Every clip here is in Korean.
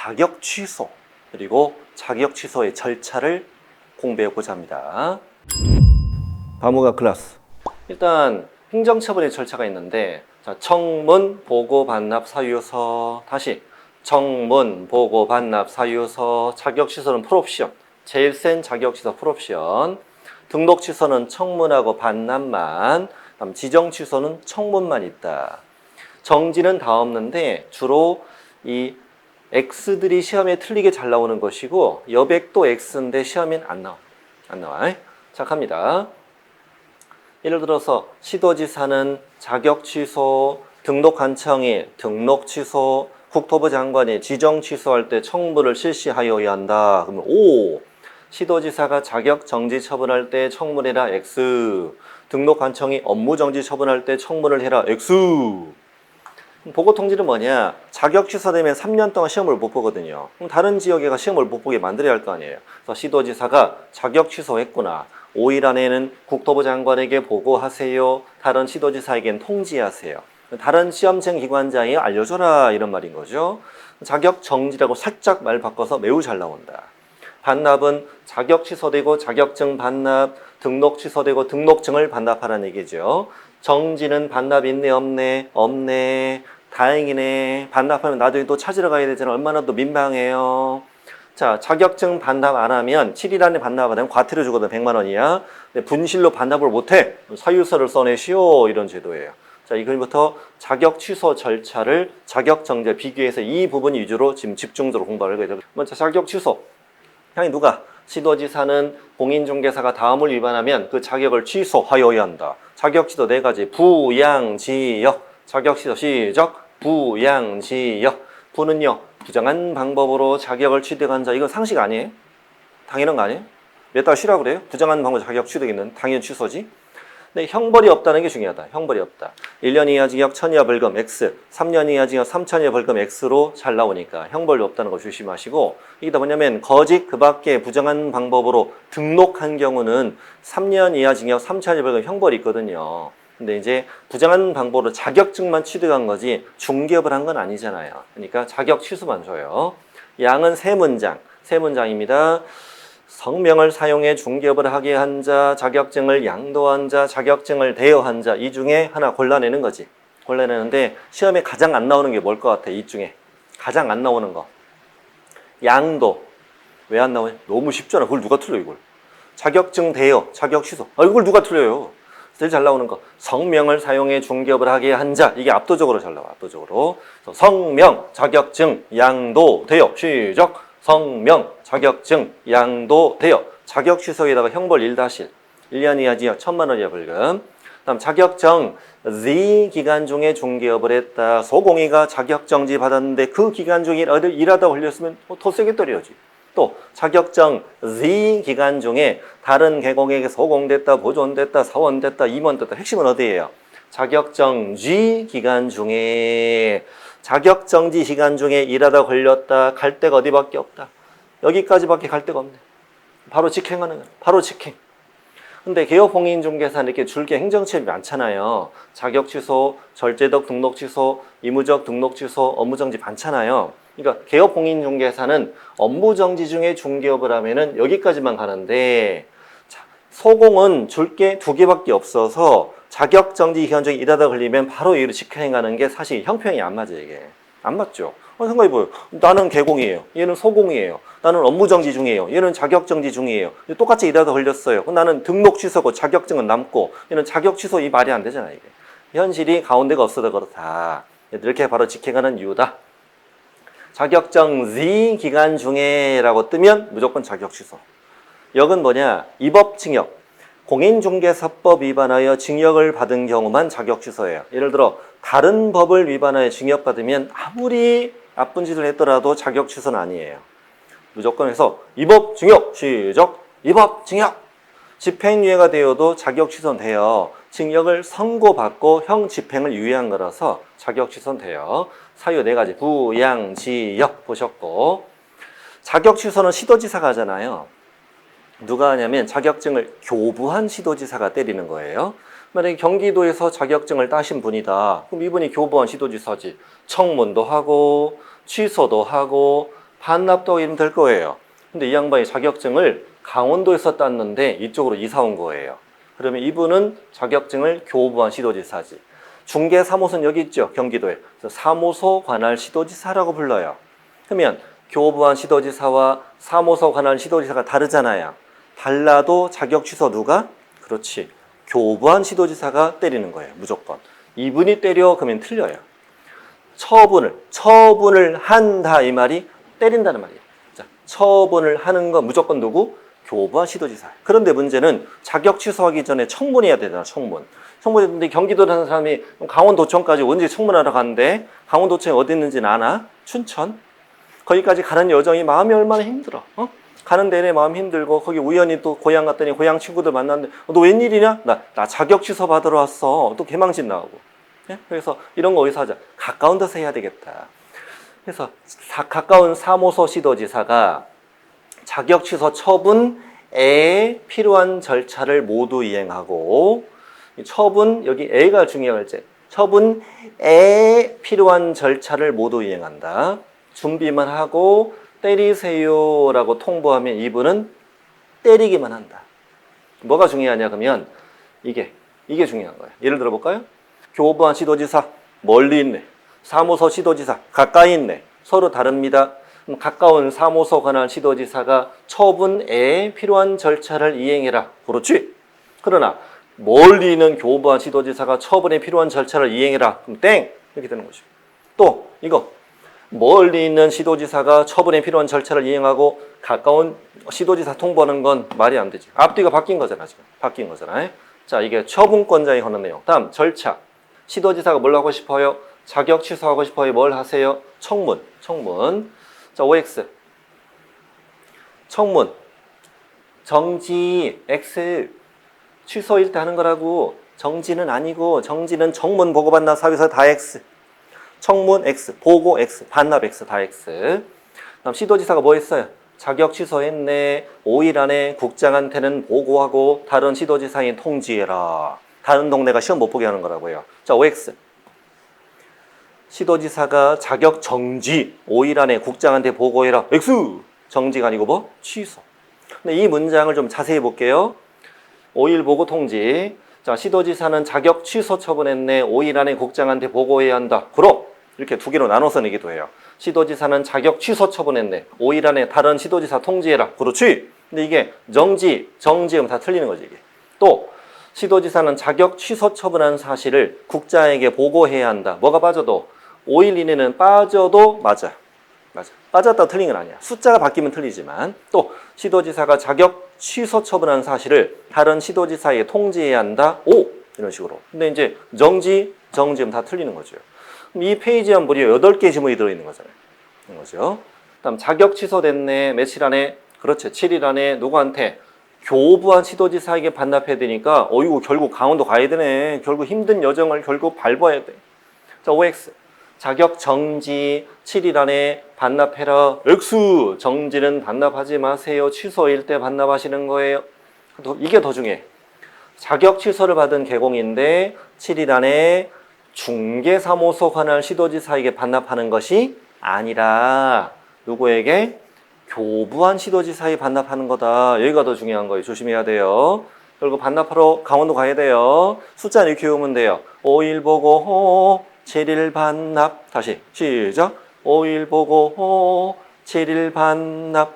자격 취소 그리고 자격 취소의 절차를 공부해보고자 합니다. 과목과 클래스. 일단 행정처분의 절차가 있는데, 자, 청문, 보고, 반납, 사유서. 다시 청문, 보고, 반납, 사유서. 자격 취소는 풀옵션. 제일 센 자격 취소 풀옵션. 등록 취소는 청문하고 반납만. 다음 지정 취소는 청문만 있다. 정지는 다 없는데 주로 이 X들이 시험에 틀리게 잘 나오는 것이고, 여백도 X인데 시험엔 안 나와. 자, 갑니다. 예를 들어서 시도지사는 자격 취소, 등록관청이 등록 취소, 국토부 장관이 지정 취소할 때 청문을 실시하여야 한다. 그러면 O. 시도지사가 자격 정지 처분할 때 청문해라. X. 등록관청이 업무 정지 처분할 때 청문을 해라. X. 보고 통지는 뭐냐? 자격 취소되면 3년 동안 시험을 못 보거든요. 그럼 다른 지역에 시험을 못 보게 만들어야 할 거 아니에요. 그래서 시도지사가 자격 취소했구나. 5일 안에는 국토부 장관에게 보고하세요. 다른 시도지사에겐 통지하세요. 다른 시험생 기관장이 알려줘라 이런 말인 거죠. 자격 정지라고 살짝 말 바꿔서 매우 잘 나온다. 반납은 자격 취소되고 자격증 반납, 등록 취소되고 등록증을 반납하라는 얘기죠. 정지는 반납 있네 없네? 없네. 다행이네. 반납하면 나중에 또 찾으러 가야 되잖아. 얼마나 또 민망해요. 자, 자격증 반납 안 하면 7일 안에 반납 안 하면 과태료 주거든. 100만 원이야. 근데 분실로 반납을 못해. 사유서를 써내시오. 이런 제도예요. 자, 이걸부터 자격 취소 절차를 자격 정지 비교해서 이 부분 위주로 지금 집중적으로 공부를 하게 되고, 먼저 자격 취소. 향이 누가? 시도지사는 공인중개사가 다음을 위반하면 그 자격을 취소하여야 한다. 자격 취소 4가지. 부양지역. 자격 취소 시작. 부양지역. 부는요, 부정한 방법으로 자격을 취득한 자. 이건 상식 아니에요? 당연한 거 아니에요? 몇 달 쉬라고 그래요? 부정한 방법으로 자격 취득있는 당연 취소지. 근데 형벌이 없다는 게 중요하다. 형벌이 없다. 1년 이하 징역 1000 이하 벌금 X, 3년 이하 징역 3000 이하 벌금 X로 잘 나오니까 형벌이 없다는 거 조심하시고, 이게 다 뭐냐면 거짓 그 밖에 부정한 방법으로 등록한 경우는 3년 이하 징역 3000 이하 벌금 형벌이 있거든요. 근데 이제 부정한 방법으로 자격증만 취득한 거지 중개업을 한 건 아니잖아요. 그러니까 자격 취소만 줘요. 양은 3문장입니다. 성명을 사용해 중개업을 하게 한 자, 자격증을 양도한 자, 자격증을 대여한 자, 이 중에 하나 골라내는 거지. 골라내는데 시험에 가장 안 나오는 게 뭘 것 같아? 이 중에 가장 안 나오는 거. 양도. 왜 안 나오냐? 너무 쉽잖아. 그걸 누가 틀려 이걸. 자격증 대여, 자격 취소. 이걸 누가 틀려요? 제일 잘 나오는 거. 성명을 사용해 중개업을 하게 한 자. 이게 압도적으로 잘 나와. 압도적으로. 성명, 자격증, 양도, 대여. 시작. 성명, 자격증, 양도, 대여. 자격 취소에다가 형벌 1-1. 1년 이하 징역 1000만 원 이하 벌금. 다음 자격정 Z 기간 중에 중개업을 했다. 소공이가 자격정지 받았는데 그 기간 중에 일하다 걸렸으면 더 세게 때려야지. 또 자격정 Z 기간 중에 다른 계곡에게 소공됐다, 보존됐다, 사원됐다, 임원됐다. 핵심은 어디예요? 자격정지 기간 중에, 자격정지 기간 중에 일하다 걸렸다. 갈 데가 어디밖에 없다. 여기까지밖에 갈 데가 없네. 바로 직행하는 거야. 바로 직행. 근데 개업공인중개사는 이렇게 줄기 행정처분이 많잖아요. 자격 취소, 절제적 등록 취소, 의무적 등록 취소, 업무정지 많잖아요. 그러니까 개업공인중개사는 업무정지 중에 중개업을 하면은 여기까지만 가는데, 자, 소공은 줄 게 2개밖에 없어서 자격정지 기간 중에 일하다 걸리면 바로 이로 직행하는 게 사실 형평이 안 맞아요, 이게. 안 맞죠? 생각해봐요. 나는 개공이에요. 얘는 소공이에요. 나는 업무정지 중이에요. 얘는 자격정지 중이에요. 똑같이 일하다 걸렸어요. 나는 등록 취소고 자격증은 남고, 얘는 자격 취소, 이 말이 안 되잖아요, 이게. 현실이 가운데가 없어서 그렇다. 이렇게 바로 직행하는 이유다. 자격정 Z 기간 중에 라고 뜨면 무조건 자격 취소. 역은 뭐냐? 입업징역. 공인중개사법 위반하여 징역을 받은 경우만 자격 취소예요. 예를 들어 다른 법을 위반하여 징역받으면 아무리 나쁜 짓을 했더라도 자격 취소는 아니에요. 무조건 해서 입업징역 시작. 입업징역. 집행유예가 되어도 자격 취소는 돼요. 징역을 선고받고 형 집행을 유예한 거라서 자격 취소는 돼요. 사유 4가지. 부양지역 보셨고, 자격 취소는 시도지사가 하잖아요. 누가 하냐면 자격증을 교부한 시도지사가 때리는 거예요. 만약에 경기도에서 자격증을 따신 분이다. 그럼 이분이 교부한 시도지사지. 청문도 하고 취소도 하고 반납도 이러면 될 거예요. 근데 이 양반이 자격증을 강원도에서 땄는데 이쪽으로 이사 온 거예요. 그러면 이분은 자격증을 교부한 시도지사지. 중개사무소는 여기 있죠, 경기도에. 그래서 사무소 관할 시도지사라고 불러요. 그러면 교부한 시도지사와 사무소 관할 시도지사가 다르잖아요. 달라도 자격 취소 누가? 그렇지, 교부한 시도지사가 때리는 거예요, 무조건. 이분이 때려 그러면 틀려요. 처분을 한다 이 말이 때린다는 말이에요. 자, 처분을 하는 건 무조건 누구? 교부한 시도지사. 그런데 문제는 자격 취소하기 전에 청문해야 되잖아, 청문. 청문했는데 경기도에 사는 사람이 강원도청까지 언제 청문하러 가는데 강원도청이 어디 있는지는 아나? 춘천? 거기까지 가는 여정이 마음이 얼마나 힘들어. 가는 내내 마음 힘들고 거기 우연히 또 고향 갔더니 고향 친구들 만났는데 너 웬일이냐? 나 자격 취소 받으러 왔어. 또 개망신 나오고. 예? 그래서 이런 거 어디서 하자? 가까운 데서 해야 되겠다. 그래서 가까운 사무소 시도지사가 자격 취소 처분에 필요한 절차를 모두 이행하고, 처분, 여기 애가 중요할지, 처분에 필요한 절차를 모두 이행한다. 준비만 하고 때리세요라고 통보하면 이분은 때리기만 한다. 뭐가 중요하냐 그러면 이게 중요한 거예요. 예를 들어 볼까요? 교부한 시도지사 멀리 있네. 사무소 시도지사 가까이 있네. 서로 다릅니다. 가까운 사무소 관할 시도지사가 처분에 필요한 절차를 이행해라. 그렇지? 그러나 멀리 있는 교부한 시도지사가 처분에 필요한 절차를 이행해라. 그럼 땡! 이렇게 되는 거죠. 또 이거 멀리 있는 시도지사가 처분에 필요한 절차를 이행하고 가까운 시도지사 통보하는 건 말이 안 되지. 앞뒤가 바뀐 거잖아, 지금. 바뀐 거잖아요. 자, 이게 처분권자에 관한 내용. 다음 절차. 시도지사가 뭘 하고 싶어요? 자격 취소하고 싶어요? 뭘 하세요? 청문. 자, OX. 청문. 정지 X. 취소일 때 하는 거라고. 정지는 아니고, 정지는 정문 보고 반납 사유서 다 X. 청문 X, 보고 X, 반납 X 다 X. 다음 시도지사가 뭐 했어요? 자격 취소했네. 5일 안에 국장한테는 보고하고 다른 시도지사에 통지해라. 다른 동네가 시험 못 보게 하는 거라고요. 자, OX. 시도지사가 자격 정지 5일 안에 국장한테 보고해라. X. 정지가 아니고 뭐? 취소. 근데 이 문장을 좀 자세히 볼게요. 5일 보고 통지. 자, 시도지사는 자격 취소 처분했네. 5일 안에 국장한테 보고해야 한다. 그럼 이렇게 두 개로 나눠서 내기도 해요. 시도지사는 자격 취소 처분했네. 5일 안에 다른 시도지사 통지해라. 그렇지? 근데 이게 정지하면 다 틀리는 거지, 이게. 또 시도지사는 자격 취소 처분한 사실을 국장에게 보고해야 한다. 뭐가 빠져도 5일 이내는 빠져도 맞아. 빠졌다고 틀린 건 아니야. 숫자가 바뀌면 틀리지만. 또 시도지사가 자격 취소 처분한 사실을 다른 시도지사에 통지해야 한다. 오! 이런 식으로. 근데 이제 정지하면 다 틀리는 거죠. 그럼 이 페이지에 한번 보려 8개의 지문이 들어있는 거잖아요. 이런 거죠. 다음 자격 취소됐네. 며칠 안에? 그렇죠. 7일 안에 누구한테? 교부한 시도지사에게 반납해야 되니까 어이구 결국 강원도 가야 되네. 결국 힘든 여정을 결국 밟아야 돼. 자, OX. 자격 정지 7일 안에 반납해라. X. 정지는 반납하지 마세요. 취소일 때 반납하시는 거예요. 이게 더 중요해. 자격 취소를 받은 개공인데 7일 안에 중개사무소 관할 시도지사에게 반납하는 것이 아니라 누구에게? 교부한 시도지사에 반납하는 거다. 여기가 더 중요한 거예요. 조심해야 돼요. 그리고 반납하러 강원도 가야 돼요. 숫자 이렇게 외우면 돼요. 5일 보고 7일 반납. 다시 시작. 5일 보고 7일 반납.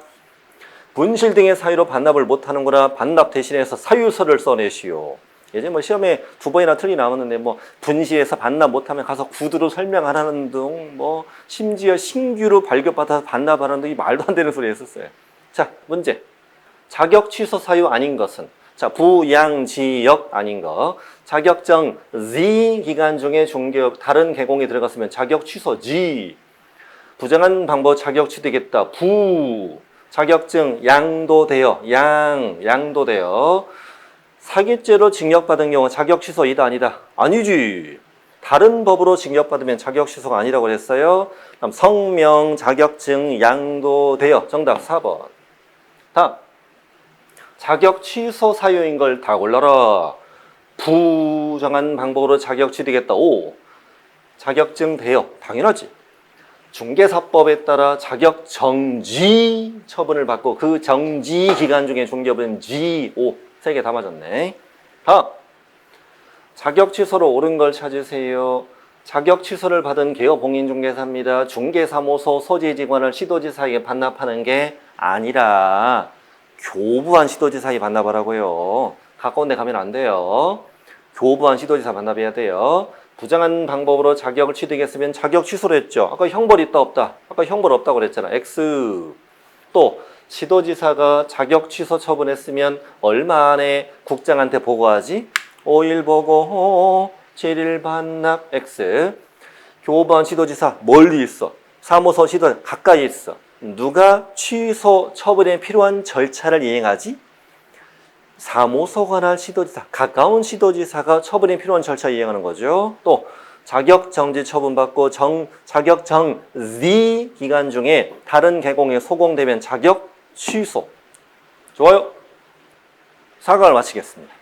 분실 등의 사유로 반납을 못하는구나. 반납 대신해서 사유서를 써내시오. 예전에 뭐 시험에 2번이나 틀리 나오는데 뭐 분시해서 반납 못하면 가서 구두로 설명하라는 등 뭐 심지어 신규로 발급받아서 반납하라는 등 이 말도 안 되는 소리 했었어요. 자, 문제. 자격 취소 사유 아닌 것은? 자, 부양지역 아닌 거. 자격증 Z 기간 중에 중개업 다른 개공이 들어갔으면 자격 취소 G. 부정한 방법 자격 취득했다. 부. 자격증 양도되어 양도되어. 사기죄로 징역받은 경우 자격 취소 이다 아니다? 아니지. 다른 법으로 징역받으면 자격 취소가 아니라고 했어요. 다음 성명 자격증 양도되어. 정답 4번. 다음 자격 취소 사유인 걸 다 골라라. 부정한 방법으로 자격 취득했다. 5. 자격증 대여. 당연하지. 중개사법에 따라 자격 정지 처분을 받고 그 정지 기간 중에 중개법은 G5 세 개 다 맞았네. 다음 자격 취소로 옳은 걸 찾으세요. 자격 취소를 받은 개업공인중개사입니다. 중개사무소 소지직원을 시도지사에게 반납하는 게 아니라 교부한 시도지사에 반납하라고요. 가까운 데 가면 안 돼요. 교부한 시도지사 반납해야 돼요. 부정한 방법으로 자격을 취득했으면 자격 취소를 했죠. 아까 형벌 있다 없다? 아까 형벌 없다고 그랬잖아. X. 또 시도지사가 자격 취소 처분했으면 얼마 안에 국장한테 보고하지? 5일 보고 7일 반납 X. 교부한 시도지사 멀리 있어. 사무소 시도 가까이 있어. 누가 취소 처분에 필요한 절차를 이행하지? 사무소 관할 시도지사, 가까운 시도지사가 처분에 필요한 절차 이행하는 거죠. 또 자격 정지 처분받고 자격 정지 기간 중에 다른 계공에 소공되면 자격 취소. 좋아요. 사과를 마치겠습니다.